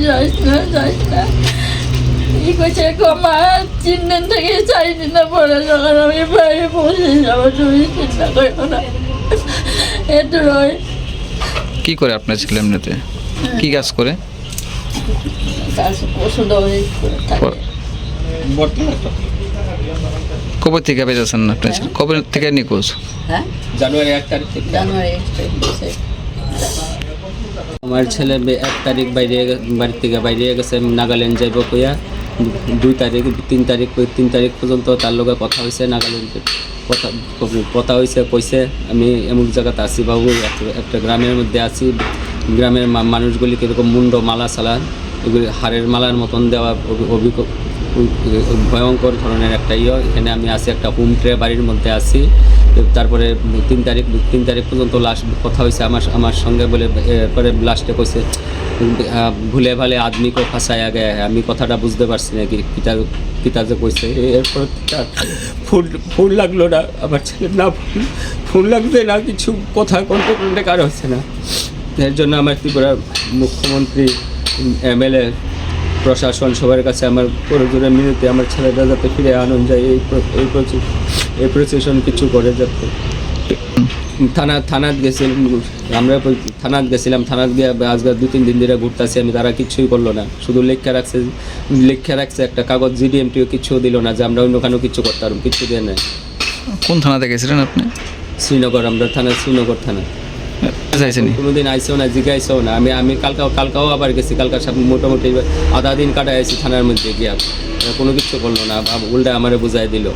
যাইস না ই কইছে মা 3 দিন থেকে 4 দিন পরে যখন আমি বাইরে পৌঁছে যাবো তুমি চিন্তা করো না এত রয়। কি করে আপনার ছেলে এমনিতে কি কাজ করে? কাজ ওষুধ থাকে। কবে থেকে পেয়েছেন না আপনার ছেলে? কবে থেকে নিখোঁজ? হ্যাঁ জানুয়ারি 1 তারিখ থেকে। জানুয়ারি 1 তারিখ। আমার ছেলে 1 তারিখ বাড়ি থেকে বাইরে গেছে, নাগাল্যান্ড যাইব কইয়া 2 তারিখ 3 তারিখ পর্যন্ত তার লগে কথা হয়েছে। নাগাল্যান্ডে কথা হয়েছে, কইছে আমি এমন জায়গাতে আছি বাবু, একটা গ্রামের মধ্যে আছি, গ্রামের মানুষগুলি কীরকম মুন্ড মালা সালা এগুলি হাড়ের মালার মতন দেওয়া ভয়ঙ্কর ধরনের একটা এখানে আমি আছি, একটা হোম ট্রে বাড়ির মধ্যে আছি। তারপরে 3 তারিখ পর্যন্ত লাস্ট কথা হয়েছে আমার সঙ্গে বলে, পরে লাস্টে কইছে ভুলে ভালে আদমিকে ফাঁসায়া গে। আমি কথাটা বুঝতে পারছি না কিতা যে কইছে। এরপর ফুল লাগলো না আমার ছেলে, না ফুল লাগবে না কিছু কথা কন্ট্রোল কারো হচ্ছে না। এর জন্য আমার ত্রিপুরার মুখ্যমন্ত্রী, MLA, প্রশাসন সবার কাছে আমার জোরে মিনতি, আমার ছেলেটা যাতে ফিরে আনন্দ যায় এই প্রশাসন কিছু করে। যাতে থানাত গেছিলাম আমরা, থানাত গিয়ে আজকে 2-3 দিন ধরে ঘুরতেছি আমি, তারা কিচ্ছুই করলো না, শুধু লেখা রাখছে একটা কাগজ, GDMটিও কিচ্ছু দিল না যে আমরা অন্য কারো কিছু করতে পারবো, কিচ্ছু দিয়ে নেয়। কোন থানাতে গেছিলেন আপনি? শ্রীনগর, আমরা শ্রীনগর থানা। কোনোদিন আইসেও না, জিজ্ঞাসেও না। আমি কালকাও আবার গেছি, কালকা সব মোটামুটি আধা দিন কাটাই আছি থানার মধ্যে গিয়া, কোনো কিছু করলো না, উল্টা আমারে বুঝাই দিল।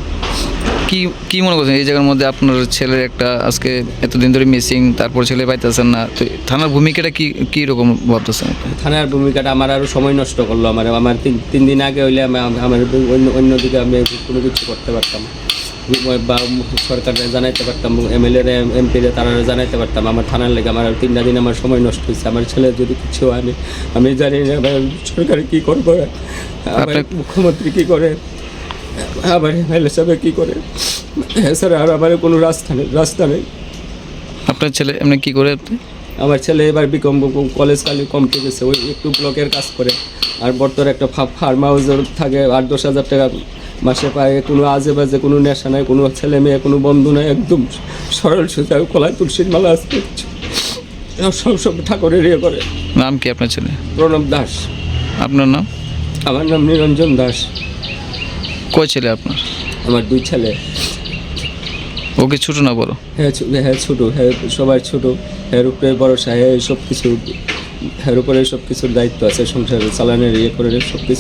কি মনে করছেন এই জায়গার মধ্যে আপনার ছেলের একটা আজকে এতদিন ধরে মিসিং, তারপর ছেলে পাইতেছেন না, তো থানার ভূমিকাটা কি রকম ভাবতেছেন? থানার ভূমিকাটা আমার আরও সময় নষ্ট করলো। আমার 3 দিন আগে হইলে আমার অন্যদিকে আমি কোনো কিছু করতে পারতাম, বা সরকারে জানাইতে পারতাম, MLA MP-রে তারা জানাইতে পারতাম। আমার থানার লেগে আমার 3 দিন আমার সময় নষ্ট হয়েছে। আমার ছেলে যদি কিছু আমি জানি না সরকার কী করবো, আমার মুখ্যমন্ত্রী কী করে, আবার MLA সাহেব কী করে, এছাড়া আর আমার কোনো রাস্তা নেই। আপনার ছেলে এমনি কী করে? আমার ছেলে এবার বিকম কলেজ কমপ্লিট গেছে, ওই একটু ব্লকের কাজ করে, আর বর্তমানে একটা ফার্ম হাউসের থাকে, 8-10 হাজার টাকা মাসে পায়। কোনো আজে বাজে কোনো নেশা নাই, কোনো ছেলে মেয়ে, কোনো বন্ধু নাই, একদম সরল সোজা, কলায় তুলসীর মালা আসতে সব ঠাকুরের করে। নাম কি আপনার ছেলে? প্রণব দাস। আপনার নাম? আমার নাম নিরঞ্জন দাস। কয় ছেলে আপনার? আমার 2 ছেলে। ও কি ছোটো না বড়? হ্যাঁ ছোটো, হ্যাঁ সবাই ছোটো, এর উপরে ভরসা, সব কিছু এর উপরে সব কিছুর দায়িত্ব আছে, সংসার চালানোর করে সব কিছু।